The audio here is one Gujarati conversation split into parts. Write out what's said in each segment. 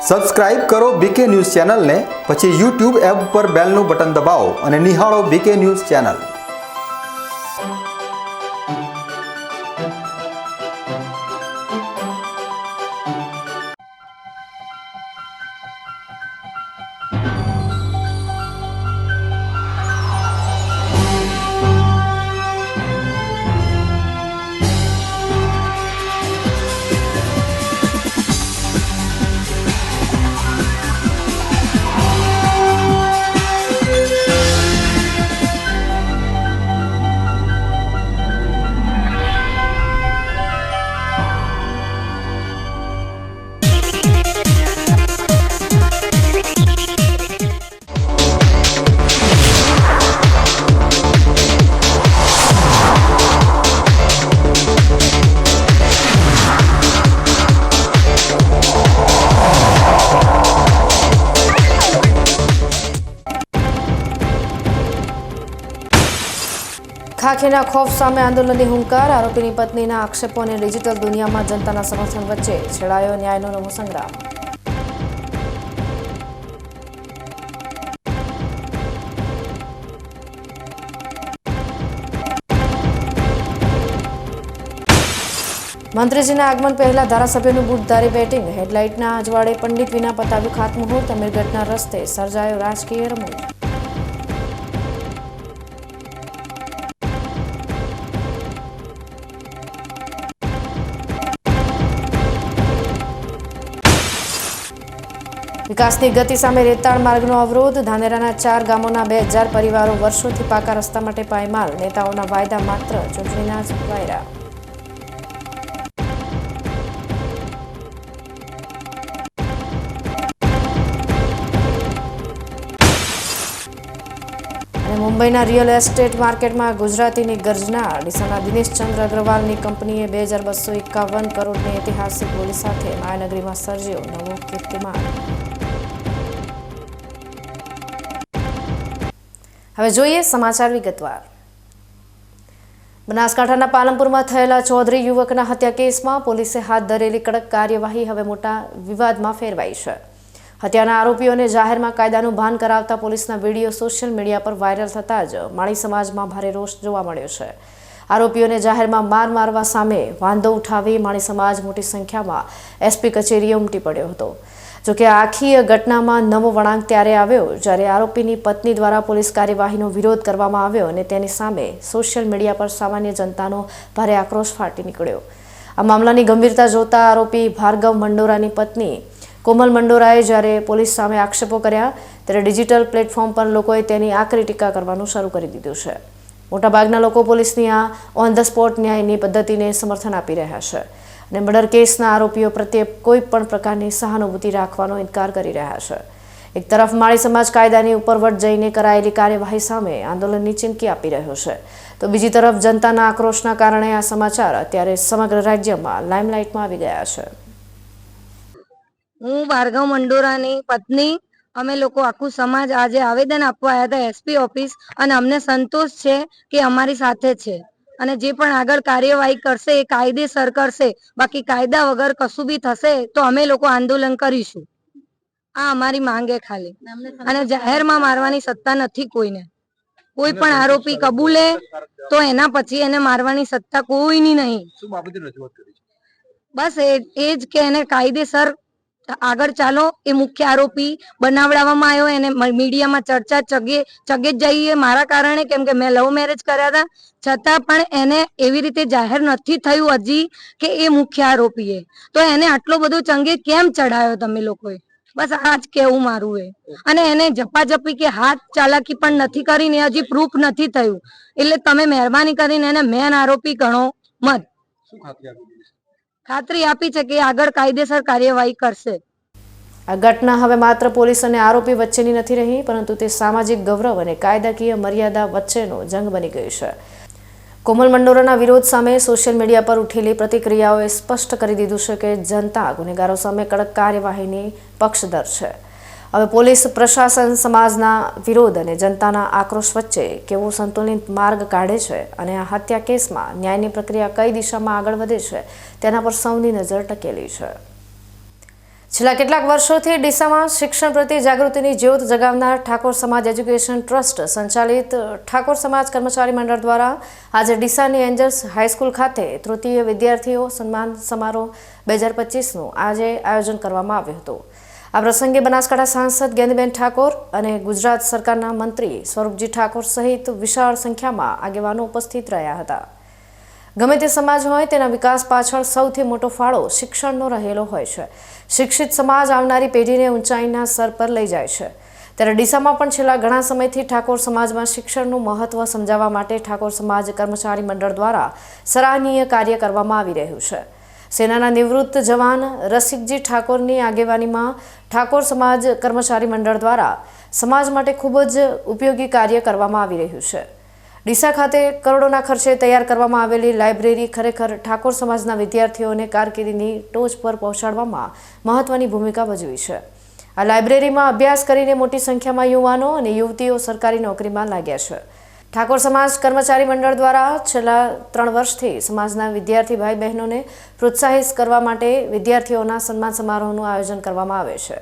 સબસ્ક્રાઇબ કરો બીકે ન્યૂઝ ચેનલને, પછી YouTube એપ પર બેલનું બટન દબાવો અને નિહાળો બીકે ન્યૂઝ ચેનલ। ખાખીના ખૌફ સામે આંદોલનની હુંકાર, આરોપીની પત્નીના આક્ષેપો અને ડિજિટલ દુનિયામાં જનતાના સમર્થન વચ્ચે છેડાયો ન્યાયનો નવો સંગ્રામ। મંત્રીજીના આગમન પહેલા ધારાસભ્યનું બુટધારી બેટિંગ, હેડલાઇટના અજવાળે પંડિત વિના પતાવ્યું ખાતમુહૂર્ત, અમીરગઢના રસ્તે સર્જાયો રાજકીય રમૂજ। વિકાસની ગતિ સામે રેતાળ માર્ગનો અવરોધ, ધાનેરાના 4 ગામોના 2000 પરિવારો વર્ષોથી પાકા રસ્તા માટે પાયમાલ, નેતાઓના વાયદા માત્ર ચૂંટણીના જ વાયરા। અને મુંબઈના રિયલ એસ્ટેટ માર્કેટમાં ગુજરાતીની ગર્જના, ડીસાના દિનેશચંદ્ર અગ્રવાલની કંપનીએ 2251 કરોડની ઐતિહાસિક બોલી સાથે માયાનગરીમાં સર્જ્યો નવો કીર્તિમાન। હવે જોઈએ સમાચાર વિગતવાર। બનાસકાંઠાના પાલનપુરમાં થયેલા ચૌધરી યુવકના હત્યા કેસમાં પોલીસે હાથ ધરેલી કડક કાર્યવાહી હવે મોટા વિવાદમાં ફેરવાઈ છે। હત્યાના આરોપીઓને જાહેરમાં કાયદાનું ભાન કરાવતા પોલીસના વિડીયો સોશિયલ મીડિયા પર વાયરલ થતા જ માળી સમાજમાં ભારે રોષ જોવા મળ્યો છે। આરોપીઓને જાહેરમાં મારવા સામે વાંધો ઉઠાવી માળી સમાજ મોટી સંખ્યામાં એસપી કચેરીએ ઉમટી પડ્યો હતો। જોકે આખી ઘટનામાં નવો વળાંક ત્યારે આવ્યો જ્યારે આરોપીની પત્ની દ્વારા પોલીસ કાર્યવાહીનો વિરોધ કરવામાં આવ્યો અને તેની સામે સોશિયલ મીડિયા પર સામાન્ય જનતાનો ભારે આક્રોશ ફાટી નીકળ્યો। આ મામલાની ગંભીરતા જોતા આરોપી ભાર્ગવ મંડોરાની પત્ની કોમલ મંડોરાએ જ્યારે પોલીસ સામે આક્ષેપો કર્યા ત્યારે ડિજિટલ પ્લેટફોર્મ પર લોકોએ તેની આકરી ટીકા કરવાનું શરૂ કરી દીધું છે। મોટાભાગના લોકો પોલીસની આ ઓન ધ સ્પોટ ન્યાયની પદ્ધતિને સમર્થન આપી રહ્યા છે અને મર્ડર કેસના આરોપીઓ પ્રત્યે કોઈ પણ પ્રકારની સહાનુભૂતિ રાખવાનો ઇનકાર કરી રહ્યા છે। એક તરફ માળી સમાજ કાયદાની ઉપરવટ જઈને કરાયેલી કાર્યવાહી સામે આંદોલનની ચીમકી આપી રહ્યો છે, તો બીજી તરફ જનતાના આક્રોશના કારણે આ સમાચાર અત્યારે સમગ્ર રાજ્યમાં લાઇમલાઇટમાં આવી ગયા છે। હું ભાર્ગવ મંડોરાની પત્ની, અમે લોકો આખું સમાજ આજે આવેદન આપવા આવ્યા હતા એસપી ઓફિસ, અને અમને સંતોષ છે કે અમારી સાથે છે અને જે પણ આગળ કાર્યવાહી કરશે એ કાયદેસર કરશે। બાકી કાયદા વગર કશું બી થશે તો અમે લોકો આંદોલન કરીશું। આ અમારી માંગે ખાલી, અને જાહેરમાં મારવાની સત્તા નથી કોઈને। કોઈ પણ આરોપી કબૂલે તો એના પછી એને મારવાની સત્તા કોઈની નહીં। બસ એ જ કે એને કાયદેસર આગળ ચાલો। એ મુખ્ય આરોપી બનાવડાવવામાં આવ્યો, એને મીડિયામાં ચર્ચા ચગે જ જઈએ મારા કારણે, કેમ કે મેં લવ મેરેજ કર્યા હતા, છતાં પણ એને એવી રીતે જાહેર નથી થયું હજી કે એ મુખ્ય આરોપી એ, તો એને આટલો બધો ચંગે કેમ ચડાયો તમે લોકોએ? બસ આ જ કેવું મારું એ। અને એને ઝપાઝપી કે હાથ ચાલાકી પણ નથી કરીને, હજી પ્રૂફ નથી થયું, એટલે તમે મહેરબાની કરીને એને મેન આરોપી ગણો મત। ખાતરી આપી છે કે આગળ કાયદેસર કાર્યવાહી કરશે। આ ઘટના હવે માત્ર પોલીસ અને આરોપી વચ્ચેની નથી રહી, પરંતુ તે સામાજિક ગૌરવ અને કાયદાકીય મર્યાદા વચ્ચેનો જંગ બની ગઈ છે। કોમલ મંડોરાના વિરોધ સામે સોશિયલ મીડિયા પર ઉઠેલી પ્રતિક્રિયાઓએ સ્પષ્ટ કરી દીધું છે કે જનતા ગુનેગારો સામે કડક કાર્યવાહીની પક્ષધર છે। હવે પોલીસ પ્રશાસન સમાજના વિરોધ અને જનતાના આક્રોશ વચ્ચે કેવો સંતુલિત માર્ગ કાઢે છે અને આ હત્યા કેસમાં ન્યાયની પ્રક્રિયા કઈ દિશામાં આગળ વધે છે તેના પર સૌની નજર ટકેલી છે। છેલ્લા કેટલાક વર્ષોથી ડીસામાં શિક્ષણ પ્રત્યે જાગૃતિની જ્યોત જગાવનાર ઠાકોર સમાજ એજ્યુકેશન ટ્રસ્ટ સંચાલિત ઠાકોર સમાજ કર્મચારી મંડળ દ્વારા આજે ડીસાની એન્જલ્સ હાઈસ્કૂલ ખાતે તૃતીય વિદ્યાર્થીઓ સન્માન સમારોહ 2025નું આજે આયોજન કરવામાં આવ્યું હતું। આ પ્રસંગે બનાસકાંઠા સાંસદ ગેનીબેન ઠાકોર અને ગુજરાત સરકારના મંત્રી સ્વરૂપજી ઠાકોર સહિત વિશાળ સંખ્યામાં આગેવાનો ઉપસ્થિત રહ્યા હતા। ગમે તે સમાજ હોય તેના વિકાસ પાછળ સૌથી મોટો ફાળો શિક્ષણનો રહેલો હોય છે। શિક્ષિત સમાજ આવનારી પેઢીને ઊંચાઈના સ્તર પર લઈ જાય છે। ત્યારે ડીસામાં પણ છેલ્લા ઘણા સમયથી ઠાકોર સમાજમાં શિક્ષણનું મહત્વ સમજાવવા માટે ઠાકોર સમાજ કર્મચારી મંડળ દ્વારા સરાહનીય કાર્ય કરવામાં આવી રહ્યું છે। સેનાના નિવૃત્ત જવાન રસિકજી ઠાકોરની આગેવાનીમાં ઠાકોર સમાજ કર્મચારી મંડળ દ્વારા સમાજ માટે ખૂબ જ ઉપયોગી કાર્ય કરવામાં આવી રહ્યું છે। ડીસા ખાતે કરોડોના ખર્ચે તૈયાર કરવામાં આવેલી લાઇબ્રેરી ખરેખર ઠાકોર સમાજના વિદ્યાર્થીઓને કારકિર્દીની ટોચ પર પહોંચાડવામાં મહત્વની ભૂમિકા ભજવી છે। આ લાઇબ્રેરીમાં અભ્યાસ કરીને મોટી સંખ્યામાં યુવાનો અને યુવતીઓ સરકારી નોકરીમાં લાગ્યા છે। ઠાકોર સમાજ કર્મચારી મંડળ દ્વારા છેલ્લા 3 વર્ષથી સમાજના વિદ્યાર્થી ભાઈ બહેનોને પ્રોત્સાહિત કરવા માટે વિદ્યાર્થીઓના સન્માન સમારોહનું આયોજન કરવામાં આવે છે।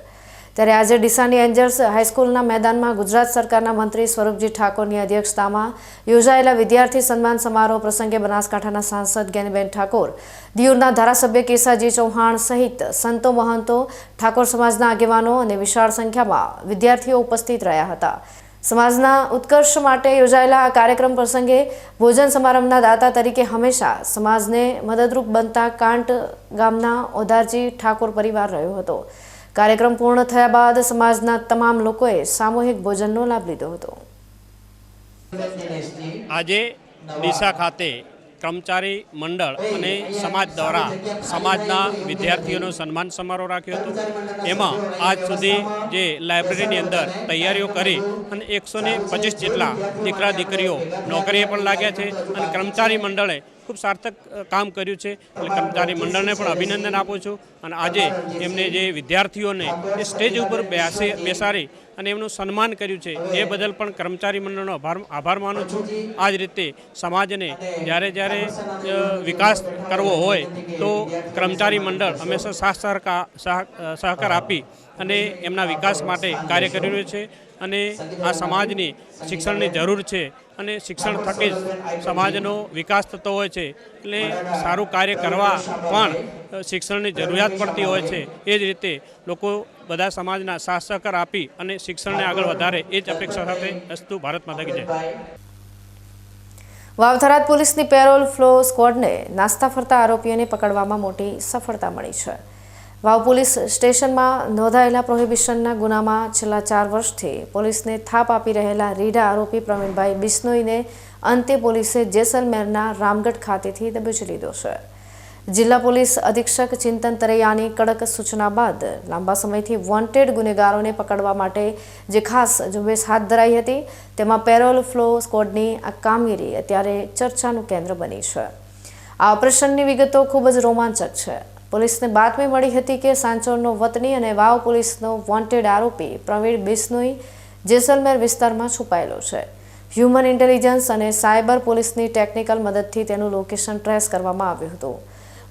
ત્યારે આજે ડીસાની એન્જલ્સ હાઈસ્કૂલના મેદાનમાં ગુજરાત સરકારના મંત્રી સ્વરૂપજી ઠાકોરની અધ્યક્ષતામાં યોજાયેલા વિદ્યાર્થી સન્માન સમારોહ પ્રસંગે બનાસકાંઠાના સાંસદ ગેનીબેન ઠાકોર, દિયોરના ધારાસભ્ય કેસાજી ચૌહાણ સહિત સંતો મહંતો, ઠાકોર સમાજના આગેવાનો અને વિશાળ સંખ્યામાં વિદ્યાર્થીઓ ઉપસ્થિત રહ્યા હતા। સમાજના ઉત્કર્ષ માટે યોજાયેલા આ કાર્યક્રમ પ્રસંગે ભોજન સમારંભના દાતા તરીકે હંમેશા સમાજને મદદરૂપ બનતા કાંટ ગામના ઓધારજી ઠાકોર પરિવાર રહ્યો હતો। કાર્યક્રમ પૂર્ણ થયા બાદ સમાજના તમામ લોકોએ સામૂહિક ભોજનનો લાભ લીધો હતો। આજે ડીસા ખાતે કર્મચારી મંડળ અને સમાજ દ્વારા સમાજના વિદ્યાર્થીઓનો સન્માન સમારોહ રાખ્યો હતો। એમાં આજ સુધી જે લાઇબ્રેરીની અંદર તૈયારીઓ કરી અને 125 જેટલા દીકરા દીકરીઓ નોકરીએ પણ લાગ્યા છે અને કર્મચારી મંડળે ખૂબ સાર્થક કામ કર્યું છે। એટલે કર્મચારી મંડળને પણ અભિનંદન આપું છું અને આજે એમને જે વિદ્યાર્થીઓને એ સ્ટેજ ઉપર બેસાડી અને એમનું સન્માન કર્યું છે એ બદલ પણ કર્મચારી મંડળનો આભાર માનું છું। આ જ રીતે સમાજને જ્યારે વિકાસ કરવો હોય તો કર્મચારી મંડળ હંમેશા સહકાર આપી અને એમના વિકાસ માટે કાર્ય કરી રહ્યું છે અને આ સમાજની શિક્ષણની જરૂર છે અને શિક્ષણ થકી જ સમાજનો વિકાસ થતો હોય છે। એટલે સારું કાર્ય કરવા પણ શિક્ષણની જરૂરિયાત પડતી હોય છે। એ જ રીતે લોકો બધા સમાજના સાથ સહકાર આપી અને શિક્ષણને આગળ વધારે એ જ અપેક્ષા સાથે અસ્તુ ભારત માતા કી જય। વાવ-થરાદ પોલીસની પેરોલ ફ્લો સ્ક્વોડને નાસ્તા ફરતા આરોપીઓને પકડવામાં મોટી સફળતા મળી છે। વાવ પોલીસ સ્ટેશનમાં નોંધાયેલા પ્રોહિબિશનના ગુનામાં છેલ્લા 4 વર્ષથી પોલીસને થાપ આપી રહેલા રીઢા આરોપી પ્રવીણભાઈ બિશ્નોઈને અંતે પોલીસે જેસલમેરના રામગઢ ખાતેથી દબોચી લીધો છે। જિલ્લા પોલીસ અધિક્ષક ચિંતન તરૈયાની કડક સૂચના બાદ લાંબા સમયથી વોન્ટેડ ગુનેગારોને પકડવા માટે જે ખાસ ઝુંબેશ હાથ ધરાઈ હતી તેમાં પેરોલ ફ્લો સ્ક્વોડની આ કામગીરી અત્યારે ચર્ચાનું કેન્દ્ર બની છે। આ ઓપરેશનની વિગતો ખૂબ જ રોમાંચક છે। પોલીસને બાતમી મળી હતી કે સાંચોરનો વતની અને વાવ પોલીસનો વોન્ટેડ આરોપી પ્રવીણ બિશ્નોઈ જેસલમેર વિસ્તારમાં છુપાયેલો છે। હ્યુમન ઇન્ટેલિજન્સ અને સાયબર પોલીસની ટેકનિકલ મદદથી તેનું લોકેશન ટ્રેસ કરવામાં આવ્યું હતું।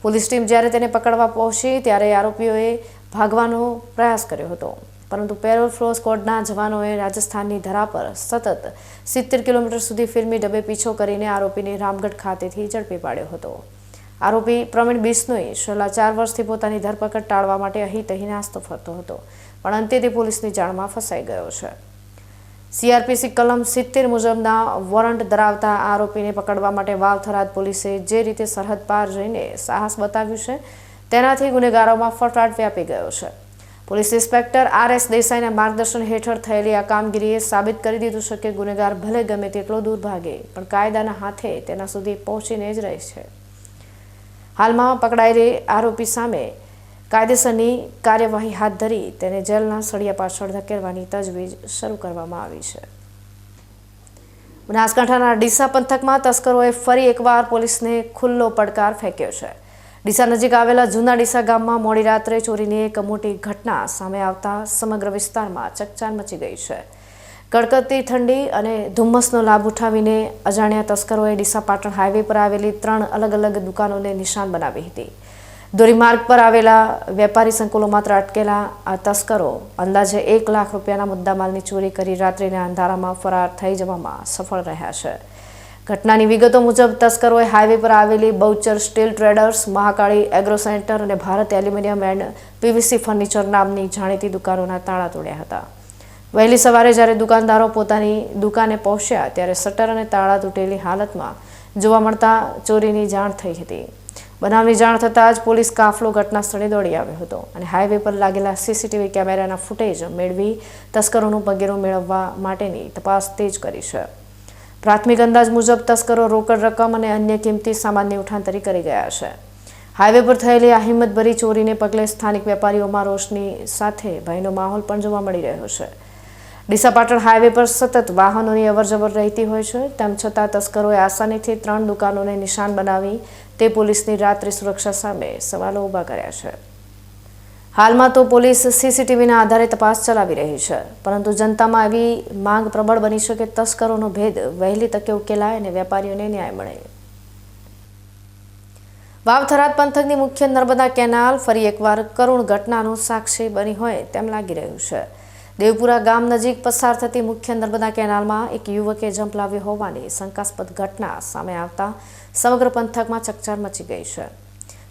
પોલીસ ટીમ જ્યારે તેને પકડવા પહોંચી ત્યારે આરોપીઓએ ભાગવાનો પ્રયાસ કર્યો હતો, પરંતુ પેરોલ ફ્લો સ્ક્વોડના જવાનોએ રાજસ્થાનની ધરા પર સતત 70 કિલોમીટર સુધી ફિલ્મી ડબે પીછો કરીને આરોપીને રામગઢ ખાતેથી ઝડપી પાડ્યો હતો। આરોપી પ્રવીણ બિશ્નોઈ છેલ્લા 4 વર્ષથી પોતાની ધરપકડ ટાળવા માટે અહીં તહીં નાસ્તો ફરતો હતો, પણ અંતે તે પોલીસની જાળમાં ફસાઈ ગયો છે। CRPC કલમ 70 મુજબના વોરંટ ધરાવતા આરોપીને પકડવા માટે વાવ-થરાદ પોલીસે જે રીતે સરહદ પાર જઈને સાહસ બતાવ્યું છે તેનાથી ગુનેગારોમાં ફફડાટ વ્યાપી ગયો છે। પોલીસ ઇન્સ્પેક્ટર RS દેસાઈના માર્ગદર્શન હેઠળ થયેલી આ કામગીરીએ સાબિત કરી દીધું છે કે ગુનેગાર ભલે ગમે તેટલો દૂર ભાગે પણ કાયદાના હાથે તેના સુધી પહોંચીને જ રહે છે। હાલમાં પકડાયેલી આરોપી સામે કાયદેસરની કાર્યવાહી હાથ ધરી તેને જેલના સળિયા પાછળ ધકેલવાની તજવીજ શરૂ કરવામાં આવી છે। બનાસકાંઠાના ડીસા પંથકમાં તસ્કરોએ ફરી એકવાર પોલીસને ખુલ્લો પડકાર ફેંક્યો છે। ડીસા નજીક આવેલા જૂના ડીસા ગામમાં મોડી રાત્રે ચોરીની એક મોટી ઘટના સામે આવતા સમગ્ર વિસ્તારમાં ચકચાર મચી ગઈ છે। કડકડતી ઠંડી અને ધુમ્મસનો લાભ ઉઠાવીને અજાણ્યા તસ્કરોએ ડીસા પાટણ હાઈવે પર આવેલી 3 અલગ અલગ દુકાનોને નિશાન બનાવી હતી। ધોરીમાર્ગ પર આવેલા વેપારી સંકુલો માત્ર અટકેલા આ તસ્કરો અંદાજે 1 લાખ રૂપિયાના મુદ્દામાલની ચોરી કરી રાત્રિના અંધારામાં ફરાર થઈ જવામાં સફળ રહ્યા છે. ઘટનાની વિગતો મુજબ તસ્કરોએ હાઈવે પર આવેલી Bahuchar steel traders, Mahakali agro centre અને Bharat aluminium and PVC furniture નામની જાણીતી દુકાનોના તાળા તોડ્યા હતા. વહેલી સવારે જ્યારે દુકાનદારો પોતાની દુકાને પહોંચ્યા ત્યારે શટર અને તાળા તૂટેલી હાલતમાં જોવા મળતા ચોરીની જાણ થઈ હતી. બનાવની જાણ થતાં જ પોલીસ કાફલો ઘટના સ્થળે દોડી આવ્યો હતો અને હાઈવે પર લાગેલા સીસીટીવી કેમેરાના ફૂટેજ મેળવી તસ્કરોનું પગેરું મેળવવા માટેની તપાસ તેજ કરી છે. પ્રાથમિક અંદાજ મુજબ તસ્કરો રોકડ રકમ અને અન્ય કિંમતી સામાનની ઉઠાંતરી કરી ગયા છે. હાઈવે પર થયેલી આ હિંમતભરી ચોરીને પગલે સ્થાનિક વેપારીઓમાં રોષની સાથે ભયનો માહોલ પણ જોવા મળી રહ્યો છે. ડીસા પાટણ હાઈવે પર સતત વાહનોની અવરજવર રહેતી હોય છે. તેમ છતાં તસ્કરોએ આસાનીથી 3 દુકાનોને નિશાન બનાવી તે પોલીસની રાત્રિ સુરક્ષા સામે સવાલો ઊભા કર્યા છે. હાલમાં તો પોલીસ સીસીટીવીના આધારે તપાસ ચલાવી રહી છે, પરંતુ જનતામાં એવી માંગ પ્રબળ બની છે કે તસ્કરોનો ભેદ વહેલી તકે ઉકેલાય અને વેપારીઓને ન્યાય મળે. વાવ થરાદ પંથકની મુખ્ય નર્મદા કેનાલ ફરી એકવાર કરુણ ઘટનાનું સાક્ષી બની હોય તેમ લાગી રહ્યું છે. દેવપુરા ગામ નજીક પસાર થતી મુખ્ય નર્મદા કેનાલમાં એક યુવકે ઝંપલાવ્યો હોવાની શંકાસ્પદ ઘટના સામે આવતા સમગ્ર પંથકમાં ચકચાર મચી ગઈ છે.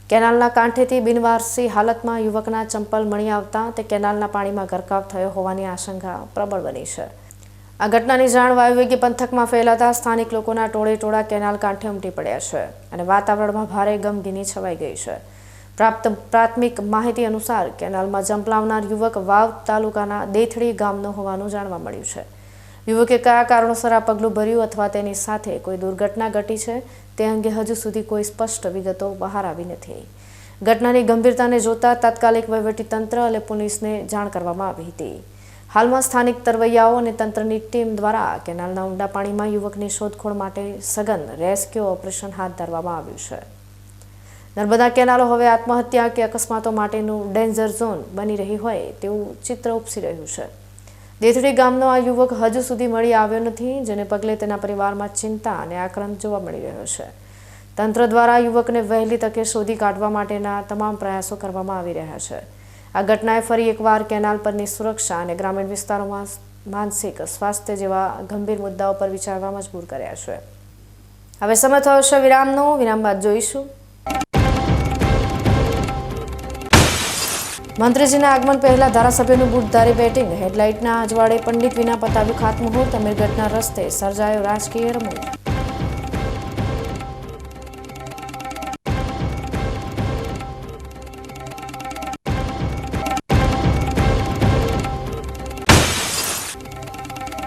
કેનાલના કાંઠેથી બિનવારસી હાલતમાં યુવકના ચંપલ મળી આવતા તે કેનાલના પાણીમાં ગરકાવ થયો હોવાની આશંકા પ્રબળ બની છે. આ ઘટનાની જાણ વાયુવેગે પંથકમાં ફેલાતા સ્થાનિક લોકોના ટોળે કેનાલ કાંઠે ઉમટી પડ્યા છે અને વાતાવરણમાં ભારે ગમગીની છવાઈ ગઈ છે. પ્રાથમિક માહિતી અનુસાર કેનાલમાં ઝંપલાવનાર યુવક વાવ તાલુકાના દેથડી ગામનો હોવાનું જાણવા મળ્યું છે. યુવકે કયા કારણોસર આ પગલું ભર્યું અથવા તેની સાથે કોઈ દુર્ઘટના ઘટી છે તે અંગે હજુ સુધી કોઈ સ્પષ્ટ વિગતો બહાર આવી નથી. ઘટનાની ગંભીરતાને જોતા તાત્કાલિક વહીવટીતંત્ર અને પોલીસને જાણ કરવામાં આવી હતી. હાલમાં સ્થાનિક તરવૈયાઓ અને તંત્રની ટીમ દ્વારા કેનાલના ઊંડા પાણીમાં યુવકની શોધખોળ માટે સઘન રેસ્ક્યુ ઓપરેશન હાથ ધરવામાં આવ્યું છે. નર્મદા કેનાલો હવે આત્મહત્યા કે અકસ્માતો માટેનું ડેન્જર ઝોન બની રહી હોય તેવું ચિત્ર ઉપસી રહ્યું છે. દેથડી ગામનો આ યુવક હજુ સુધી મળી આવ્યો નથી, જેને પગલે તેના પરિવારમાં ચિંતા અને આક્રંદ જોવા મળી રહ્યો છે. તંત્ર દ્વારા યુવકને વહેલી તકે શોધી કાઢવા માટેના તમામ પ્રયાસો કરવામાં આવી રહ્યા છે. આ ઘટનાએ ફરી એકવાર કેનાલ પરની સુરક્ષા અને ગ્રામીણ વિસ્તારોમાં માનસિક સ્વાસ્થ્ય જેવા ગંભીર મુદ્દાઓ પર વિચારવા મજબૂર કર્યા છે. હવે સમય થયો છે વિરામનો. વિરામ બાદ જોઈશું. મંત્રીજીના આગમન પહેલા ધારાસભ્યનું બુટધારી બેટિંગ, હેડલાઇટના અજવાળે પંડિત વિના પતાવ્યું ખાતમુહૂર્ત, અમીરગઢના રસ્તે સર્જાયો રાજકીય રમૂજ.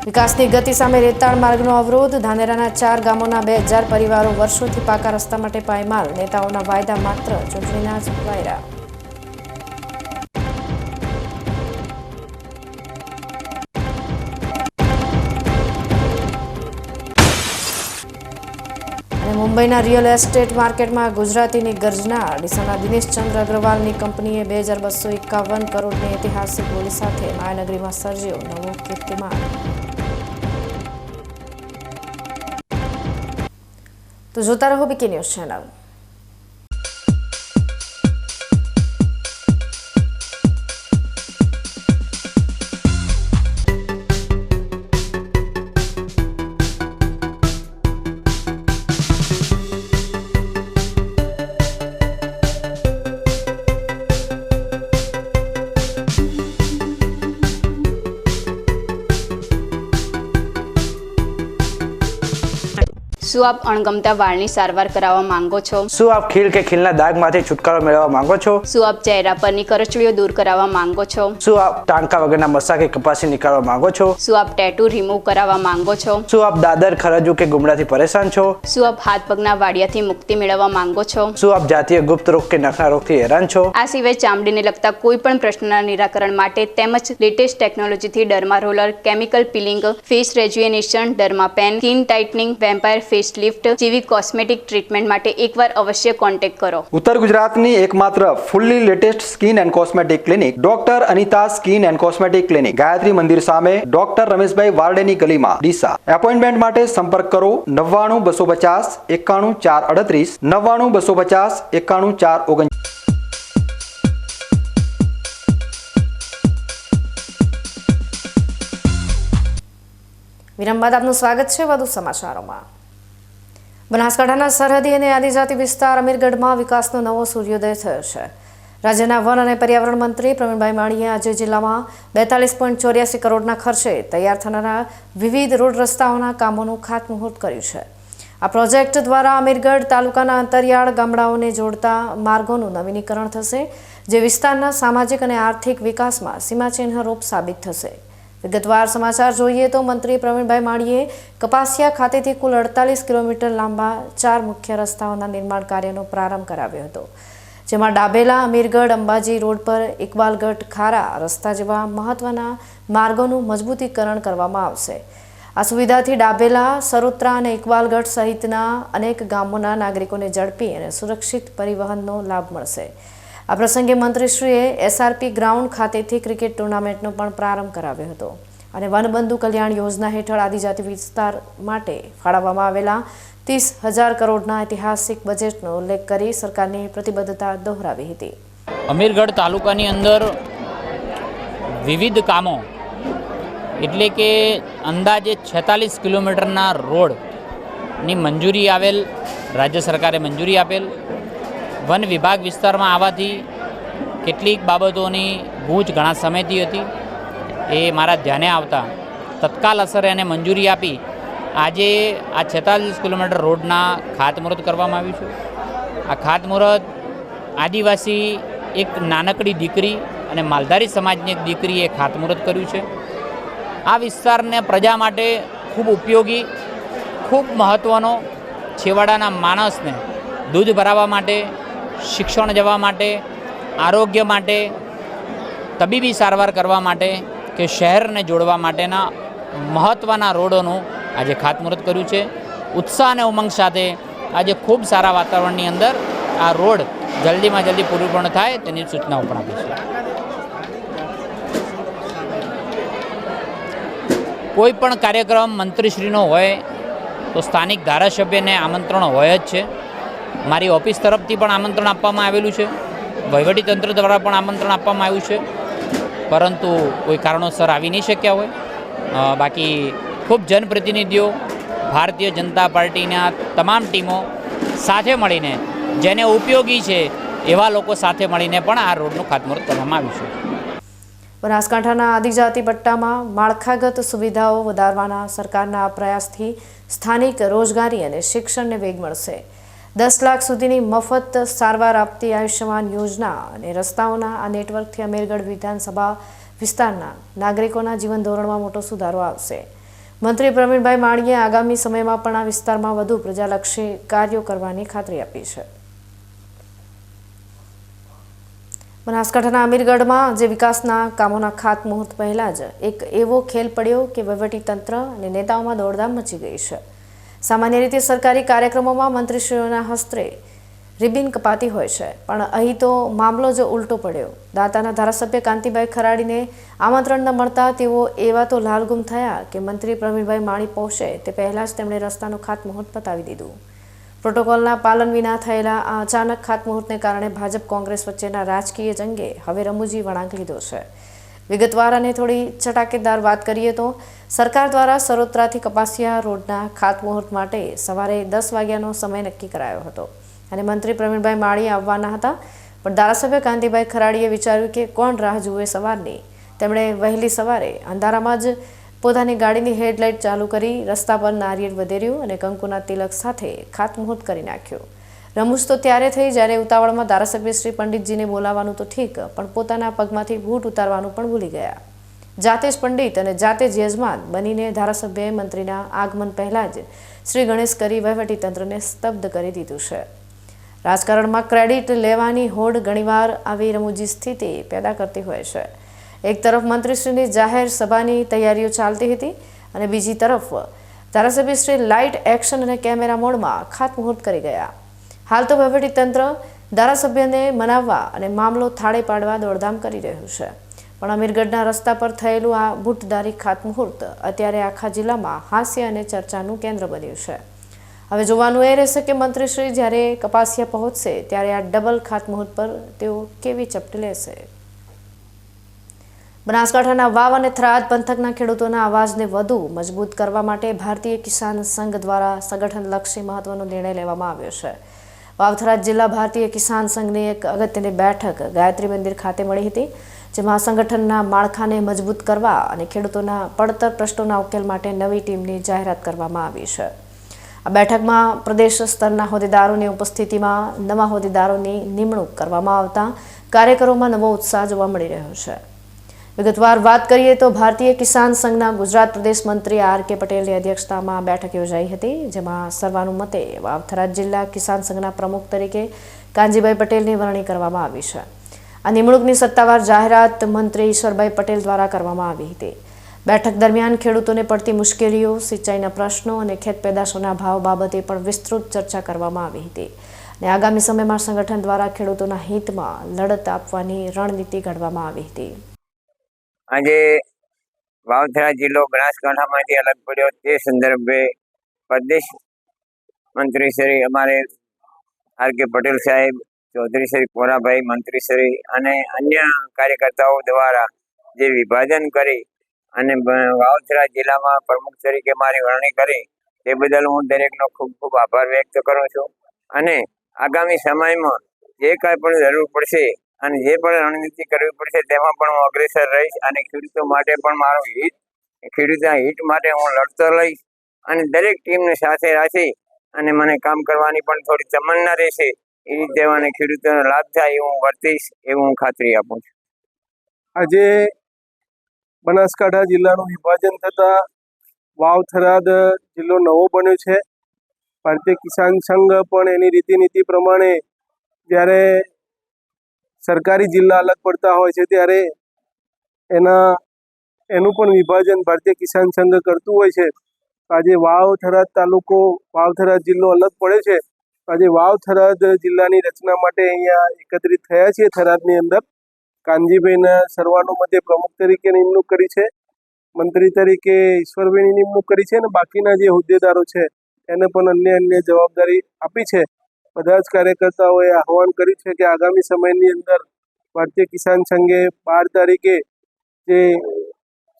વિકાસની ગતિ સામે રેતાળ માર્ગનો અવરોધ, ધાનેરાના 4 ગામોના 2000 પરિવારો વર્ષોથી પાકા રસ્તા માટે પાયમાલ, નેતાઓના વાયદા માત્ર ચૂંટણીના જ વાયરા. મુંબઈના રિયલ એસ્ટેટ માર્કેટમાં ગુજરાતીની ગર્જના, ડીસાના દિનેશચંદ્ર અગ્રવાલની કંપનીએ 2251 કરોડની ઐતિહાસિક બોલી સાથે માયાનગરીમાં સર્જ્યો નવો કીર્તિમાન. તો જોતા રહો બીકે ન્યૂઝ ચેનલ. શું આપ અણગમતા વાળની સારવાર કરાવવા માંગો છો? શું આપ ખીલ કે ખીલના દાગમાંથી છુટકારો મેળવવા માંગો છો? શું આપ ચહેરા પરની કરચલીઓ દૂર કરાવવા માંગો છો? શું આપ ટાંકા વગરના મસા કે કપાસી નીકાળવા માંગો છો? શું આપ ટેટુ રિમૂવ કરાવવા માંગો છો? શું આપ દાદર, ખરજુ કે ગુમડાથી પરેશાન છો? શું આપ હાથ પગના વાડિયાથી મુક્તિ મેળવવા માંગો છો? શું આપ જાતીય ગુપ્ત રોગ કે નખના રોગથી હેરાન છો? આ સિવાય ચામડીને લગતા કોઈ પણ પ્રશ્નના નિરાકરણ માટે તેમજ લેટેસ્ટ ટેકનોલોજીથી derma roller, chemical peeling, face rejuvenation, derma pen, skin tightening, vampire face lift જેવી કોસ્મેટિક ટ્રીટમેન્ટ માટે એકવાર અવશ્ય કોન્ટેક્ટ કરો. ઉત્તર ગુજરાતની એકમાત્ર fully latest skin and cosmetic clinic doctor Anita skin and cosmetic clinic, Gayatri મંદિર સામે, ડોક્ટર રમેશભાઈ વારડેની ગલીમાં, ડીસા. એપોઇન્ટમેન્ટ માટે સંપર્ક કરો 99 250 91 438, 99 250 91 439. વિરામ બાદ આપનું સ્વાગત છે વધુ સમાચારોમાં. બનાસકાંઠાના સરહદી અને આદિજાતિ વિસ્તાર અમીરગઢમાં વિકાસનો નવો સૂર્યોદય થયો છે. રાજ્યના વન અને પર્યાવરણ મંત્રી પ્રવીણભાઈ માળીએ આજે જિલ્લામાં 42.84 કરોડના ખર્ચે તૈયાર થનારા વિવિધ રોડ રસ્તાઓના કામોનું ખાતમુહૂર્ત કર્યું છે. આ પ્રોજેક્ટ દ્વારા અમીરગઢ તાલુકાના અંતરિયાળ ગામડાઓને જોડતા માર્ગોનું નવીનીકરણ થશે, જે વિસ્તારના સામાજિક અને આર્થિક વિકાસમાં સીમાચિહ્નરૂપ સાબિત થશે. વિગતવાર સમાચાર જોઈએ તો મંત્રી પ્રવીણભાઈ માળીએ કપાસિયા ખાતેથી કુલ 48 કિલોમીટર લાંબા 4 મુખ્ય રસ્તાઓના નિર્માણ કાર્યનો પ્રારંભ કરાવ્યો હતો, જેમાં ડાબેલા અમીરગઢ અંબાજી રોડ પર ઇકબાલગઢ ખારા રસ્તા જેવા મહત્વના માર્ગોનું મજબૂતીકરણ કરવામાં આવશે. આ સુવિધાથી ડાબેલા, સરોત્રા અને ઇકબાલગઢ સહિતના અનેક ગામોના નાગરિકોને ઝડપી અને સુરક્ષિત પરિવહનનો લાભ મળશે. આ પ્રસંગે મંત્રીશ્રીએ SRP ગ્રાઉન્ડ ખાતેથી ક્રિકેટ ટુર્નામેન્ટનો પણ પ્રારંભ કરાવ્યો હતો અને વનબંધુ કલ્યાણ યોજના હેઠળ આદિજાતિ વિસ્તાર માટે ફાળવવામાં આવેલા 30,000 કરોડના ઐતિહાસિક બજેટનો ઉલ્લેખ કરી સરકારની પ્રતિબદ્ધતા દોહરાવી હતી. અમીરગઢ તાલુકાની અંદર વિવિધ કામો એટલે કે અંદાજે 46 કિલોમીટરના રોડની મંજૂરી આવેલ, રાજ્ય સરકારે મંજૂરી આપેલ. વન વિભાગ વિસ્તારમાં આવવાથી કેટલીક બાબતોની ગૂંચ ઘણા સમયથી હતી, એ મારા ધ્યાને આવતા તત્કાલ અસરે એને મંજૂરી આપી આજે આ 46 કિલોમીટર રોડના ખાતમુહૂર્ત કરવામાં આવ્યું છે. આ ખાતમુહૂર્ત આદિવાસી એક નાનકડી દીકરી અને માલધારી સમાજની એક દીકરીએ ખાતમુહૂર્ત કર્યું છે. આ વિસ્તારને પ્રજા માટે ખૂબ ઉપયોગી, ખૂબ મહત્ત્વનો, છેવાડાના માણસને દૂધ ભરાવવા માટે, શિક્ષણ જવા માટે, આરોગ્ય માટે, તબીબી સારવાર કરવા માટે કે શહેરને જોડવા માટેના મહત્ત્વના રોડોનું આજે ખાતમુહૂર્ત કર્યું છે. ઉત્સાહ અને ઉમંગ સાથે આજે ખૂબ સારા વાતાવરણની અંદર આ રોડ જલ્દીમાં જલ્દી પૂર્ણ થાય તેની સૂચનાઓ પણ આપી છે. કોઈ પણ કાર્યક્રમ મંત્રીશ્રીનો હોય તો સ્થાનિક ધારાસભ્યને આમંત્રણ હોય જ છે. મારી ઓફિસ તરફથી પણ આમંત્રણ આપવામાં આવેલું છે, વહીવટીતંત્ર દ્વારા પણ આમંત્રણ આપવામાં આવ્યું છે, પરંતુ કોઈ કારણોસર આવી નહીં શક્યા હોય. બાકી ખૂબ જનપ્રતિનિધિઓ, ભારતીય જનતા પાર્ટીના તમામ ટીમો સાથે મળીને, જેને ઉપયોગી છે એવા લોકો સાથે મળીને પણ આ રોડનું ખાતમુહૂર્ત કરવામાં આવ્યું છે. બનાસકાંઠાના આદિજાતિ પટ્ટામાં માળખાગત સુવિધાઓ વધારવાના સરકારના પ્રયાસથી સ્થાનિક રોજગારી અને શિક્ષણને વેગ મળશે. 10 લાખ સુધીની મફત સારવાર આપતી આયુષ્યમાન યોજના અને રસ્તાઓના આ નેટવર્કથી અમીરગઢ વિધાનસભા વિસ્તારના નાગરિકોના જીવન ધોરણમાં મોટો સુધારો આવશે. મંત્રી પ્રવીણભાઈ માળીએ આગામી સમયમાં પણ આ વિસ્તારમાં વધુ પ્રજાલક્ષી કાર્યો કરવાની ખાતરી આપી છે. બનાસકાંઠાના અમીરગઢમાં જે વિકાસના કામોના ખાતમુહૂર્ત પહેલાં જ એક એવો ખેલ પડ્યો કે વહીવટીતંત્ર અને નેતાઓમાં દોડધામ મચી ગઈ છે. સામાન્ય રીતે સરકારી કાર્યક્રમોમાં મંત્રીશ્રીઓના હસ્તે રિબિન કપાતી હોય છે, પણ અહીં તો મામલો જ ઉલટો પડ્યો. દાંતાના ધારાસભ્ય કાંતિભાઈ ખરાડીને આમંત્રણ ન મળતા તેઓ એવા તો લાલગુમ થયા કે મંત્રી પ્રવીણભાઈ માળી પહોંચે તે પહેલાં જ તેમણે રસ્તાનું ખાતમુહૂર્ત પતાવી દીધું. પ્રોટોકોલના પાલન વિના થયેલા આ અચાનક ખાતમુહૂર્તને કારણે ભાજપ કોંગ્રેસ વચ્ચેના રાજકીય જંગે હવે રમૂજી વળાંક લીધો છે. વિગતવાર અને થોડી ચટાકેદાર વાત કરીએ તો સરકાર દ્વારા સરોત્રાથી કપાસિયા રોડના ખાતમુહૂર્ત માટે સવારે 10 વાગ્યાનો સમય નક્કી કરાયો હતો અને મંત્રી પ્રવીણભાઈ માળી આવવાના હતા, પણ ધારાસભ્ય કાંતિભાઈ ખરાડીએ વિચાર્યું કે કોણ રાહ જુએ સવારની. તેમણે વહેલી સવારે અંધારામાં જ પોતાની ગાડીની હેડલાઇટ ચાલુ કરી રસ્તા પર નારિયેળ વધેર્યું અને કંકુના તિલક સાથે ખાતમુહૂર્ત કરી નાખ્યું. રમૂજ તો ત્યારે થઈ જ્યારે ઉતાવળમાં ધારાસભ્ય શ્રી પંડિતજીને બોલાવવાનું તો ઠીક, પણ પોતાના પગમાંથી બૂટ ઉતારવાનું પણ ભૂલી ગયા. જાતે જ પંડિત અને જાતે જ યજમાન બનીને ધારાસભ્યએ મંત્રીના આગમન પહેલાં જ શ્રી ગણેશ કરી વહીવટીતંત્રને સ્તબ્ધ કરી દીધું છે. રાજકારણમાં ક્રેડિટ લેવાની હોડ ઘણીવાર આવી રમૂજી સ્થિતિ પેદા કરતી હોય છે. એક તરફ મંત્રીશ્રીની જાહેર સભાની તૈયારીઓ ચાલતી હતી અને બીજી તરફ ધારાસભ્યશ્રી લાઇટ એક્શન અને કેમેરા મોડમાં ખાતમુહૂર્ત કરી ગયા. હાલ તો વહીવટીતંત્ર ધારાસભ્યને મનાવવા અને મામલો થાળે પાડવા દોડધામ કરી રહ્યું છે, પણ અમીરગઢના રસ્તા પર થયેલું આ બૂટધારી ખાતમુહૂર્ત અત્યારે આખા જિલ્લામાં હાસ્ય અને ચર્ચાનું કેન્દ્ર બન્યું છે. હવે જોવાનું એ રહેશે કે મંત્રીશ્રી જ્યારે કપાસિયા પહોંચશે ત્યારે આ ડબલ ખાતમુહૂર્ત પર તેઓ કેવી ચપટી લેશે. બનાસકાંઠાના વાવ અને થરાદ પંથકના ખેડૂતોના અવાજને વધુ મજબૂત કરવા માટે ભારતીય કિસાન સંઘ દ્વારા સંગઠનલક્ષી મહત્વનો નિર્ણય લેવામાં આવ્યો છે. વાવ થરાદ જિલ્લા ભારતીય કિસાન સંઘની એક અગત્યની બેઠક ગાયત્રી મંદિર ખાતે મળી હતી, જેમાં સંગઠનના માળખાને મજબૂત કરવા અને ખેડૂતોના પડતર પ્રશ્નોના ઉકેલ માટે નવી ટીમની જાહેરાત કરવામાં આવી છે. આ બેઠકમાં પ્રદેશ સ્તરના હોદ્દેદારોની ઉપસ્થિતિમાં નવા હોદ્દેદારોની નિમણૂક કરવામાં આવતા કાર્યકરોમાં નવો ઉત્સાહ જોવા મળી રહ્યો છે. વિગતવાર વાત કરીએ તો ભારતીય કિસાન સંઘના ગુજરાત પ્રદેશ મંત્રી આર.કે. પટેલની અધ્યક્ષતામાં બેઠક યોજાઈ હતી, જેમાં સર્વાનુમતે વાવ થરાદ જિલ્લા કિસાન સંઘના પ્રમુખ તરીકે કાનજીભાઈ પટેલની વરણી કરવામાં આવી છે. આ નિમણૂકની સત્તાવાર જાહેરાત મંત્રી ઈશ્વરભાઈ પટેલ દ્વારા કરવામાં આવી હતી. બેઠક દરમિયાન ખેડૂતોને પડતી મુશ્કેલીઓ, સિંચાઈના પ્રશ્નો અને ખેત પેદાશોના ભાવ બાબતે પણ વિસ્તૃત ચર્ચા કરવામાં આવી હતી અને આગામી સમયમાં સંગઠન દ્વારા ખેડૂતોના હિતમાં લડત આપવાની રણનીતિ ઘડવામાં આવી હતી. આજે વાવ થરાદ જિલ્લો બનાસકાંઠામાંથી અલગ પડ્યો તે સંદર્ભે પ્રદેશ મંત્રી શ્રી અમારે આર.કે. પટેલ સાહેબ, ચૌધરી શ્રી કોરાભાઈ મંત્રી શ્રી અને અન્ય કાર્યકર્તાઓ દ્વારા જે વિભાજન કરી અને વાવ થરાદ જિલ્લામાં પ્રમુખ તરીકે મારી વરણી કરી તે બદલ હું દરેકનો ખૂબ ખૂબ આભાર વ્યક્ત કરું છું. અને આગામી સમયમાં જે કાંઈ પણ જરૂર પડશે અને જે પણ રણનીતિ કરવી પડશે તેમાં પણ હું અગ્રેસર રહીશ અને ખેડૂતો માટે પણ મારું ખેડૂતના હિત માટે હું લડતો રહીશ અને દરેક ટીમને સાથે રાખી અને મને કામ કરવાની પણ થોડી તમન્ના રહેશે. એ રીતે મને ખેડૂતોનો લાભ થાય એવું હું વર્તીશ, એવું હું ખાતરી આપું છું. આજે બનાસકાંઠા જિલ્લાનું વિભાજન થતાં વાવ થરાદ જિલ્લો નવો બન્યો છે. ભારતીય કિસાન સંઘ પણ એની રીતિનીતિ પ્રમાણે જ્યારે સરકારી જિલ્લા અલગ પડતા હોય છે ત્યારે એનું પણ વિભાજન ભારતીય કિસાન સંઘ કરતું હોય છે. આજે વાવ થરાદ તાલુકો, વાવ થરાદ જિલ્લો અલગ પડે છે. આજે વાવ થરાદ જિલ્લાની રચના માટે અહીંયા એકત્રિત થયા છીએ. થરાદની અંદર કાનજીભાઈને સર્વાનુમતે પ્રમુખ તરીકે નિમણૂક કરી છે, મંત્રી તરીકે ઈશ્વરભાઈની નિમણૂક કરી છે અને બાકીના જે હોદ્દેદારો છે એને પણ અન્ય જવાબદારી આપી છે. બધા જ કાર્યકર્તાઓએ આહવાન કર્યું છે કે આગામી સમયની અંદર ભારતીય કિસાન સંઘે 12 તારીખે જે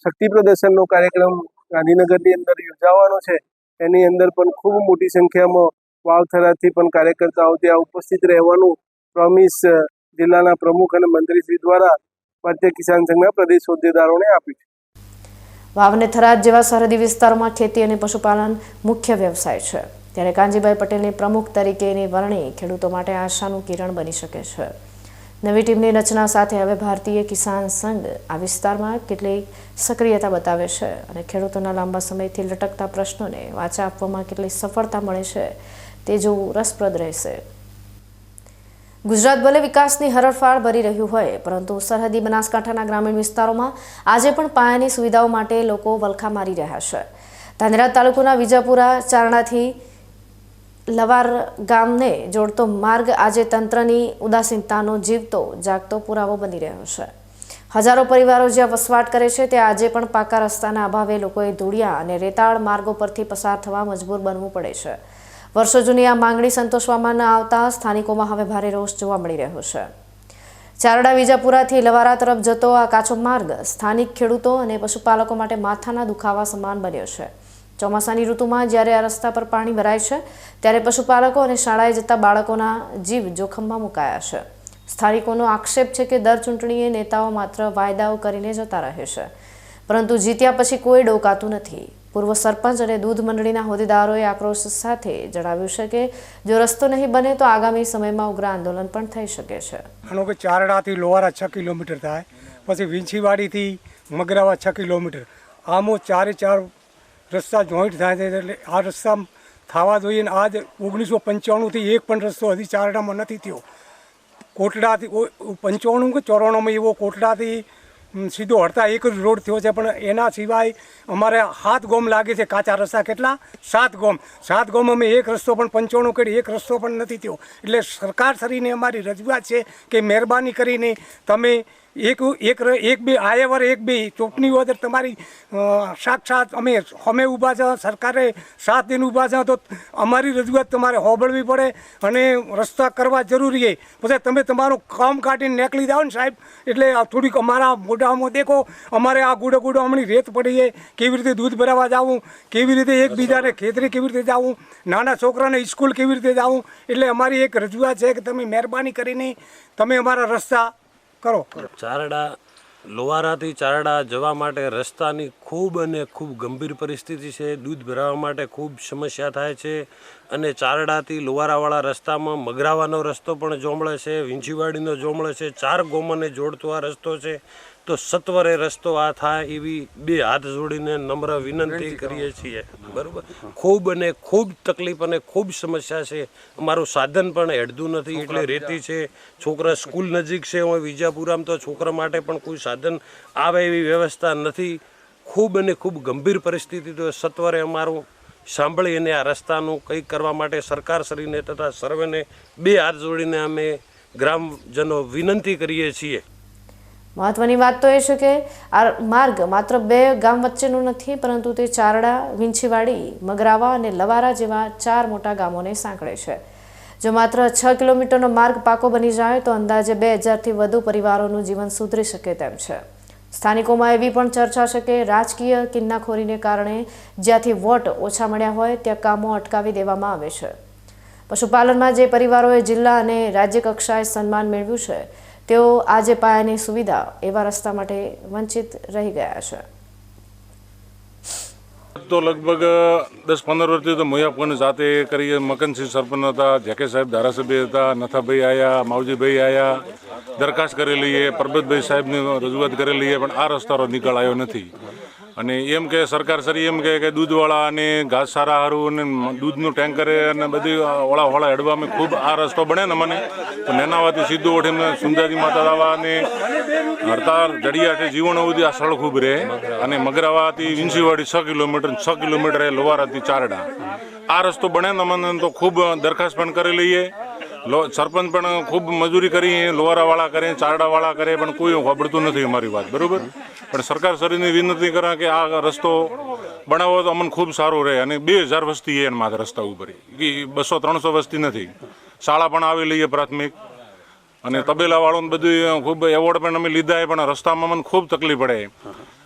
શક્તિ પ્રદર્શનનો કાર્યક્રમ ગાંધીનગરની અંદર યોજાવાનો છે એની અંદર પણ ખૂબ મોટી સંખ્યામાં વાવ થરાદથી પણ કાર્યકર્તાઓ ત્યાં ઉપસ્થિત રહેવાનું પ્રોમિસ જિલ્લાના પ્રમુખ અને મંત્રીશ્રી દ્વારા ભારતીય કિસાન સંઘના પ્રદેશ હોદ્દેદારોને આપ્યું છે. વાવ અને થરાદ જેવા સરહદી વિસ્તારોમાં ખેતી અને પશુપાલન મુખ્ય વ્યવસાય છે, ત્યારે કાનજીભાઈ પટેલની પ્રમુખ તરીકેની વરણી ખેડૂતો માટે આશાનું કિરણ બની શકે છે. નવી ટીમની રચના સાથે હવે ભારતીય કિસાન સંઘ આ વિસ્તારમાં કેટલી સક્રિયતા બતાવે છે અને ખેડૂતોના લાંબા સમયથી લટકતા પ્રશ્નોને વાચા આપવામાં કેટલી સફળતા મળે છે તે જોવું રસપ્રદ રહેશે. ગુજરાત ભલે વિકાસની હરણફાળ ભરી રહ્યું હોય, પરંતુ સરહદી બનાસકાંઠાના ગ્રામીણ વિસ્તારોમાં આજે પણ પાયાની સુવિધાઓ માટે લોકો વલખા મારી રહ્યા છે. ધાનેરા તાલુકાના વિજાપુરા ચારણાથી લવાર ગામને જોડતો માર્ગ આજે તંત્રની ઉદાસીનતાનો જીવતો જાગતો પુરાવો બની રહ્યો છે. હજારો પરિવારો જ્યાં વસવાટ કરે છે ત્યાં આજે પણ પાકા રસ્તાના અભાવે લોકોએ ધૂળિયા અને રેતાળ માર્ગો પરથી પસાર થવા મજબૂર બનવું પડે છે. વર્ષો જૂની આ માંગણી સંતોષવામાં ન આવતા સ્થાનિકોમાં હવે ભારે રોષ જોવા મળી રહ્યો છે. ચારડા વિજાપુરાથી લવારા તરફ જતો આ કાચો માર્ગ સ્થાનિક ખેડૂતો અને પશુપાલકો માટે માથાના દુખાવા સમાન બન્યો છે. ચોમાસાની ઋતુમાં જ્યારે આ રસ્તા પર પાણી ભરાય છે ત્યારે પશુપાલકો અને શાળાએ જતા બાળકોના જીવ જોખમમાં મુકાયા છે. સ્થાનિકોનો આક્ષેપ છે કે દર ચૂંટણીએ નેતાઓ માત્ર વાયદાઓ કરીને જતા રહે છે, પરંતુ જીત્યા પછી કોઈ ડોકાતું નથી. પૂર્વ સરપંચ અને દૂધ મંડળીના હોદ્દેદારોએ આક્રોશ સાથે જણાવ્યું છે કે જો રસ્તો નહીં બને તો આગામી સમયમાં ઉગ્ર આંદોલન પણ થઈ શકે છે. માનો કે ચારડાથી લોહારા 6 કિલોમીટર થાય, પછી વિંછીવાડીથી મગરાવા 6 કિલોમીટર, આમો 4 રસ્તા જોઈન્ટ થાય છે. એટલે આ રસ્તા થવા જોઈએ ને આજ 1995થી એક પણ રસ્તો હજી ચારડામાં નથી થયો. કોટડાથી 95 કે 94માં એવો કોટડાથી સીધો હડતા એક જ રોડ થયો છે, પણ એના સિવાય અમારે 7 ગામ લાગે છે કાચા રસ્તા. કેટલા? 7 ગામ. 7 ગામ અમે એક રસ્તો પણ 95 કરી એક રસ્તો પણ નથી થયો. એટલે સરકારશ્રીને અમારી રજૂઆત છે કે મહેરબાની કરીને તમે એક બે આયવર એક બે ચૂંટણી વગર તમારી સાક્ષાત અમે ઊભા છે, સરકારે સાથ દઈને ઊભા છે, તો અમારી રજૂઆત તમારે હોબળવી પડે અને રસ્તા કરવા જરૂરી છે. પછી તમે તમારું કામ કાઢીને નીકળી જાઓ ને સાહેબ, એટલે થોડીક અમારા મોઢામાં દેખો, અમારે આ ગુડો હમણાં રેત પડી છે, કેવી રીતે દૂધ ભરાવા જવું, કેવી રીતે એકબીજાને ખેતરે કેવી રીતે જવું, નાના છોકરાને સ્કૂલ કેવી રીતે જવું. એટલે અમારી એક રજૂઆત છે કે તમે મહેરબાની કરીને તમે અમારા રસ્તા કરો. ચારડા લોહારાથી ચારડા જવા માટે રસ્તાની ખૂબ અને ખૂબ ગંભીર પરિસ્થિતિ છે. દૂધ ભરાવા માટે ખૂબ સમસ્યા થાય છે અને ચારડાથી લોહારાવાળા રસ્તામાં મગરાવાનો રસ્તો પણ જોમળે છે, વિંછીવાડીનો જોમળે છે, 4 ગામોને જોડતો આ રસ્તો છે. તો સત્વરે રસ્તો આ થાય એવી 2 હાથ જોડીને નમ્ર વિનંતી કરીએ છીએ. બરાબર, ખૂબ અને ખૂબ તકલીફ અને ખૂબ સમસ્યા છે. અમારું સાધન પણ હેડતું નથી, એટલે રેતી છે, છોકરા સ્કૂલ નજીક છે, હું વિજાપુરામાં તો છોકરા માટે પણ કોઈ સાધન આવે એવી વ્યવસ્થા નથી. ખૂબ અને ખૂબ ગંભીર પરિસ્થિતિ. તો સત્વરે અમારું સાંભળી અને આ રસ્તાનું કંઈક કરવા માટે સરકારશ્રીને તથા સર્વેને 2 હાથ જોડીને અમે ગ્રામજનો વિનંતી કરીએ છીએ. મહત્વની વાત તો એ છે કે આ માર્ગ માત્ર 2 ગામ વચ્ચેનો નથી, પરંતુ તે ચારડા, વિંછીવાડી, મગરાવા અને લવારા જેવા 4 મોટા ગામોને સાંકળે છે. જો માત્ર 6 કિલોમીટરનો માર્ગ પાકો બની જાય તો અંદાજે 2000થી વધુ પરિવારોનું જીવન સુધરી શકે તેમ છે. સ્થાનિકોમાં એવી પણ ચર્ચા છે કે રાજકીય કિન્નાખોરીને કારણે જ્યાંથી વોટ ઓછા મળ્યા હોય ત્યાં કામો અટકાવી દેવામાં આવે છે. પશુપાલનમાં જે પરિવારોએ જિલ્લા અને રાજ્ય કક્ષાએ સન્માન મેળવ્યું છે તેઓ આજે પાયાની સુવિધા એવા રસ્તા માટે વંચિત રહી ગયા છે. તો લગભગ 10-15 વર્ષથી તો મોયાપોને જાતે કરીએ. મકનસિંહ સરપંચ હતા, જેકે સાહેબ ધારાસભ્ય હતા, નથાભાઈ આવ્યા, માવજીભાઈ આવ્યા, દરખાસ્ત કરેલી, પરબતભાઈ સાહેબની રજૂઆત કરેલી, પણ આ રસ્તાનો નિકાલ આવ્યો નથી. અને એમ કે સરકારશ્રી એમ કે દૂધવાળા અને ઘાસચારા હારું અને દૂધનું ટેન્કરે અને બધી ઓળા હેડવામાં ખૂબ આ રસ્તો બને ને મને તો નેનાવાથી સીધું ઓઠીને સુંદાજી માતા દાવા અને હડતાળ જડિયાથી જીવણ સુધી આ સડક ખૂબ રહે. અને મગરાવાથી વિંછીવાડી 6 કિલોમીટર એ લોહારાથી ચારડા આ રસ્તો બને ને મને તો ખૂબ દરખાસ્ત પણ કરી લઈએ. સરપંચ પણ ખૂબ મજૂરી કરી, લોહારાવાળા કરે, ચારડાવાળા કરે, પણ કોઈ સાંભળતું નથી અમારી વાત. બરાબર, પણ સરકાર શ્રીની વિનંતી કરે કે આ રસ્તો બનાવો તો અમને ખૂબ સારું રહે. અને 2000 વસ્તી એ માથે રસ્તા ઉપર, 200-300 વસ્તી નથી. શાળા પણ આવી લઈએ પ્રાથમિક, અને તબેલાવાળોને બધું ખૂબ એવોર્ડ પણ અમે લીધા, પણ રસ્તામાં મને ખૂબ તકલીફ પડે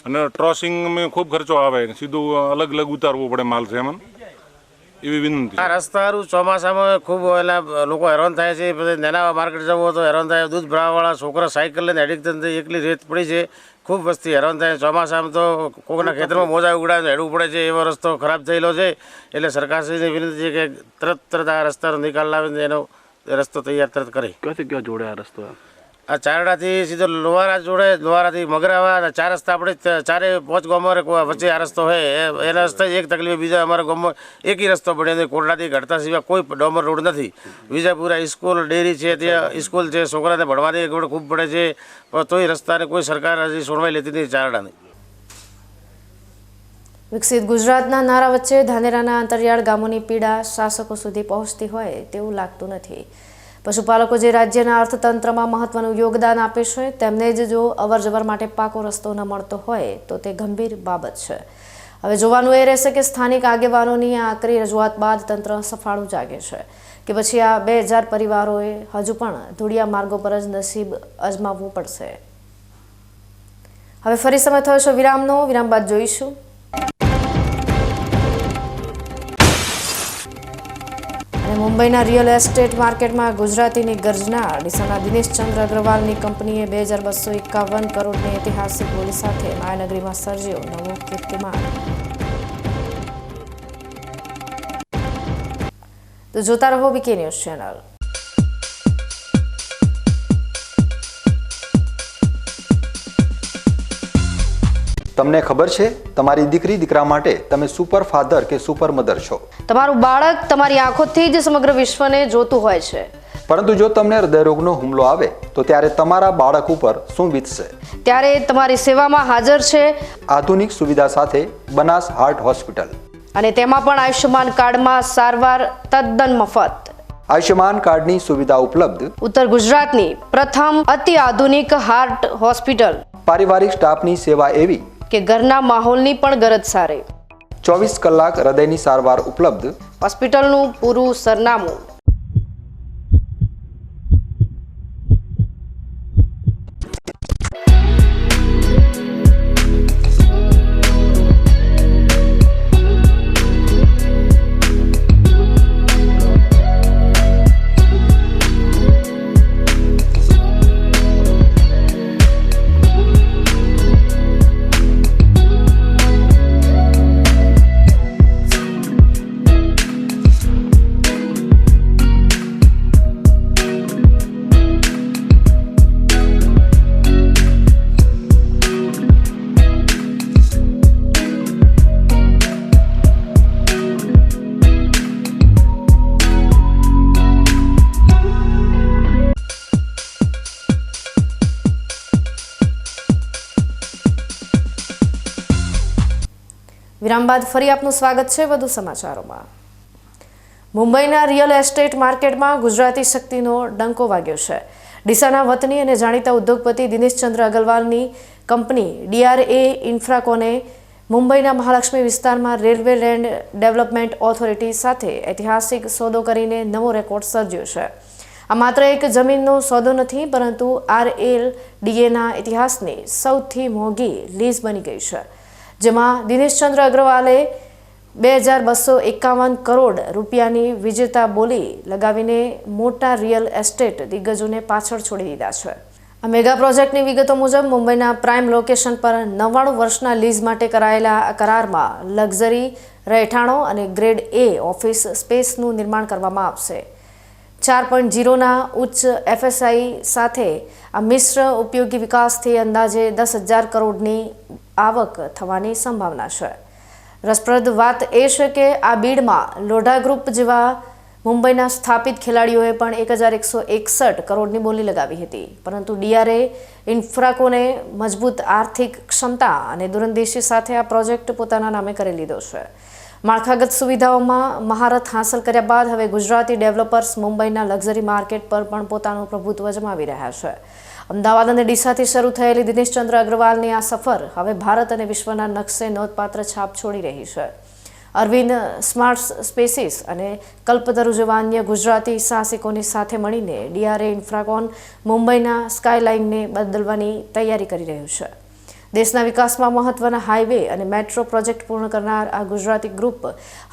અને ક્રોસિંગમાં ખૂબ ખર્ચો આવે, સીધું અલગ અલગ ઉતારવું પડે માલ છે એમાં. એવી વિનંતી. આ રસ્તાનું ચોમાસામાં ખૂબ લોકો હેરાન થાય છે. પછી નાના માર્કેટ જવું તો હેરાન થાય. દૂધ ભરાવાવાળા છોકરા સાયકલ લઈને એડિક્શન થઈ, એકલી રેત પડી છે, ખૂબ વસ્તી હેરાન થાય. ચોમાસામાં તો કોઈના ખેતરમાં મોજા ઉડાવીને હેડવું પડે છે, એવો રસ્તો ખરાબ થયેલો છે. એટલે સરકારશ્રીને વિનંતી છે કે તરત આ રસ્તાનો નિકાલ લાવીને એનો રસ્તો તૈયાર તરત કરે. ક્યાંથી ક્યાં જોડે આ રસ્તો? આ ચારડાથી સીધો લોહારા જોડે, લોહારાથી મગરાવા, 4 રસ્તા આપણે 4-5 ગામો વચ્ચે આ રસ્તો હોય. એના રસ્તે એક તકલીફ, બીજા અમારા ગામમાં એક જ રસ્તો પડે, કોટડાથી ઘડતા સિવાય કોઈ ડોમર રોડ નથી. વિજાપુરા સ્કૂલ, ડેરી છે, ત્યાં સ્કૂલ છે, છોકરાને ભણવાની ગવડ ખૂબ પડે છે, પણ તોય રસ્તાને કોઈ સરકાર હજી સોનવાઈ લેતી નથી ચારડાની. વિકસિત ગુજરાતના નારા વચ્ચે ધાનેરાના અંતરિયાળ ગામોની પીડા શાસકો સુધી પહોંચતી હોય તેવું લાગતું નથી. પશુપાલકો જે રાજ્યના અર્થતંત્રમાં મહત્વનું યોગદાન આપે છે તેમને જ જો અવરજવર માટે પાકો રસ્તો ન મળતો હોય તો તે ગંભીર બાબત છે. હવે જોવાનું એ રહેશે કે સ્થાનિક આગેવાનોની આ આકરી રજૂઆત બાદ તંત્ર સફાળું જાગે છે કે પછી આ 2000 પરિવારોએ હજુ પણ ધૂળિયા માર્ગો પર જ નસીબ અજમાવવું પડશે. હવે ફરી સમય થયો છે વિરામનો. વિરામ બાદ જોઈશું અને મુંબઈના રિયલ એસ્ટેટ માર્કેટમાં ગુજરાતીની ગર્જના. ડીસાના દિનેશચંદ્ર અગ્રવાલની કંપનીએ 2251 કરોડની ઐતિહાસિક બોલી સાથે માયાનગરીમાં સર્જ્યો નવો કીર્તિમાન. તો જોતા રહો બીકે ન્યૂઝ ચેનલ. તમને ખબર છે તમારી દીકરી દીકરા માટે તમે સુપર ફાધર કે સુપર મધર છો. તમારું બાળક તમારી આંખોથી જ સમગ્ર વિશ્વને જોતું હોય છે. પરંતુ જો તમને હૃદયરોગનો હુમલો આવે તો ત્યારે તમારા બાળક ઉપર શું વીતશે? ત્યારે તમારી સેવામાં હાજર છે આધુનિક સુવિધા સાથે બનાસ હાર્ટ હોસ્પિટલ, અને તેમાં પણ આયુષ્યમાન કાર્ડમાં સારવાર તદ્દન મફત. આયુષ્યમાન કાર્ડની સુવિધા ઉપલબ્ધ. ઉત્તર ગુજરાતની પ્રથમ અતિ આધુનિક હાર્ટ હોસ્પિટલ. પારિવારિક સ્ટાફની સેવા એવી કે ઘરના માહોલની પણ ગરજ સારે. 24 કલાક હૃદયની સારવાર ઉપલબ્ધ. હોસ્પિટલનું પૂરું સરનામું. વિરામ બાદ ફરી આપનું સ્વાગત છે. વધુ સમાચારોમાં. મુંબઈના રિયલ એસ્ટેટ માર્કેટમાં ગુજરાતી શક્તિનો ડંકો વાગ્યો છે. ડીસાના વતની અને જાણીતા ઉદ્યોગપતિ દિનેશચંદ્ર અગ્રવાલની કંપની DRA ઇન્ફ્રાકોને મુંબઈના મહાલક્ષ્મી વિસ્તારમાં રેલવે લેન્ડ ડેવલપમેન્ટ ઓથોરિટી સાથે ઐતિહાસિક સોદો કરીને નવો રેકોર્ડ સર્જ્યો છે. આ માત્ર એક જમીનનો સોદો નથી, પરંતુ RLDAના ઇતિહાસની સૌથી મોંઘી લીઝ બની ગઈ છે, જેમાં દિનેશચંદ્ર અગ્રવાલે 2251 કરોડ રૂપિયાની વિજેતા બોલી લગાવીને મોટા રિયલ એસ્ટેટ દિગ્ગજોને પાછળ છોડી દીધા છે. આ મેગા પ્રોજેક્ટની વિગતો મુજબ મુંબઈના પ્રાઇમ લોકેશન પર 99 વર્ષના લીઝ માટે કરાયેલા કરારમાં લક્ઝરી રહેઠાણો અને ગ્રેડ A ઓફિસ સ્પેસનું નિર્માણ કરવામાં આવશે. 4.0ના ઉચ્ચ FSI સાથે આ મિશ્ર ઉપયોગી વિકાસથી અંદાજે 10,000 કરોડની આવક થવાની સંભાવના છે. રસપ્રદ વાત એ છે કે આ બીડમાં લોઢા ગ્રુપ જેવા મુંબઈના સ્થાપિત ખેલાડીઓએ પણ 1,161 કરોડની બોલી લગાવી હતી, પરંતુ DRA ઇન્ફ્રાકોને મજબૂત આર્થિક ક્ષમતા અને દૂરંદેશી સાથે આ પ્રોજેક્ટ પોતાના નામે કરી લીધો છે. માળખાગત સુવિધાઓમાં મહારત હાંસલ કર્યા બાદ હવે ગુજરાતી ડેવલપર્સ મુંબઈના લક્ઝરી માર્કેટ પર પણ પોતાનું પ્રભુત્વ જમાવી રહ્યા છે. અમદાવાદ અને ડીસાથી શરૂ થયેલી દિનેશચંદ્ર અગ્રવાલની આ સફર હવે ભારત અને વિશ્વના નકશે નોંધપાત્ર છાપ છોડી રહી છે. અરવિંદ સ્માર્ટ સ્પેસીસ અને કલ્પતરુ જેવા અન્ય ગુજરાતી સાહસિકોની સાથે મળીને DRA ઇન્ફ્રાકોન મુંબઈના સ્કાયલાઇનને બદલવાની તૈયારી કરી રહ્યું છે. દેશના વિકાસમાં મહત્વના હાઈવે અને મેટ્રો પ્રોજેક્ટ પૂર્ણ કરનાર આ ગુજરાતી ગ્રુપ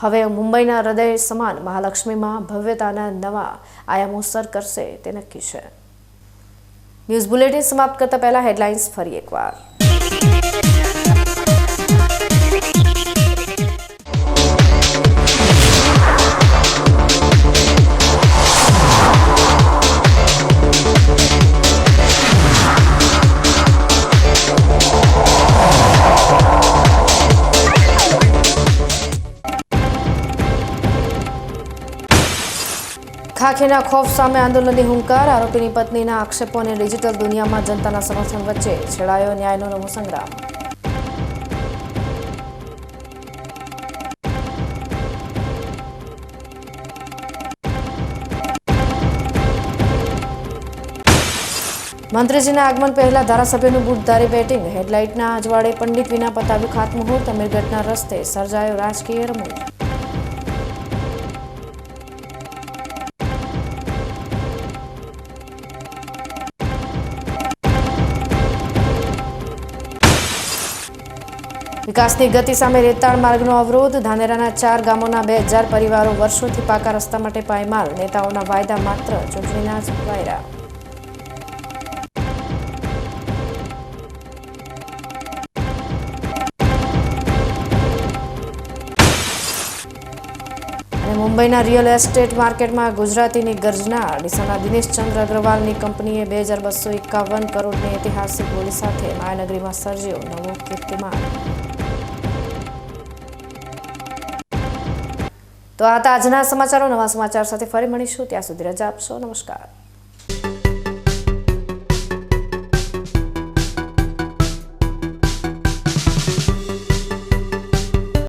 હવે મુંબઈના હૃદય સમાન મહાલક્ષ્મીમાં ભવ્યતાના નવા આયામો સર કરશે તે નક્કી છે. ન્યૂઝ બુલેટિન સમાપ્ત કરતા પહેલા હેડલાઇન્સ ફરી એકવાર. ખાખીના ખોફ સામે આંદોલનની હુંકાર. આરોપીની પત્નીના આક્ષેપો અને ડિજિટલ દુનિયામાં જનતાના સમર્થન વચ્ચે છેડાયો ન્યાયનો નવો સંગ્રામ. મંત્રીજીના આગમન પહેલા ધારાસભ્યનું બુટધારી બેટિંગ. હેડલાઇટના અજવાળે પંડિત વિના પતાવ્યું ખાતમુહૂર્ત. અમીરગઢના રસ્તે સર્જાયો રાજકીય રમૂજ. વિકાસની ગતિ સામે રેતાળ માર્ગનો અવરોધ. ધાનેરાના 4 ગામોના 2000 પરિવારો વર્ષોથી પાકા રસ્તા માટે પાયમાલ. નેતાઓના વાયદા માત્ર ચૂંટણીના જ વાયરા. અને મુંબઈના રિયલ એસ્ટેટ માર્કેટમાં ગુજરાતીની ગર્જના. ડીસાના દિનેશચંદ્ર અગ્રવાલની કંપનીએ 2251 કરોડની ઐતિહાસિક બોલી સાથે માયાનગરીમાં સર્જ્યો નવો કીર્તિમાન. તો આ હતા આજના સમાચારો. નવા સમાચાર સાથે ફરી મળીશું. ત્યાં સુધી રજા આપશો. નમસ્કાર.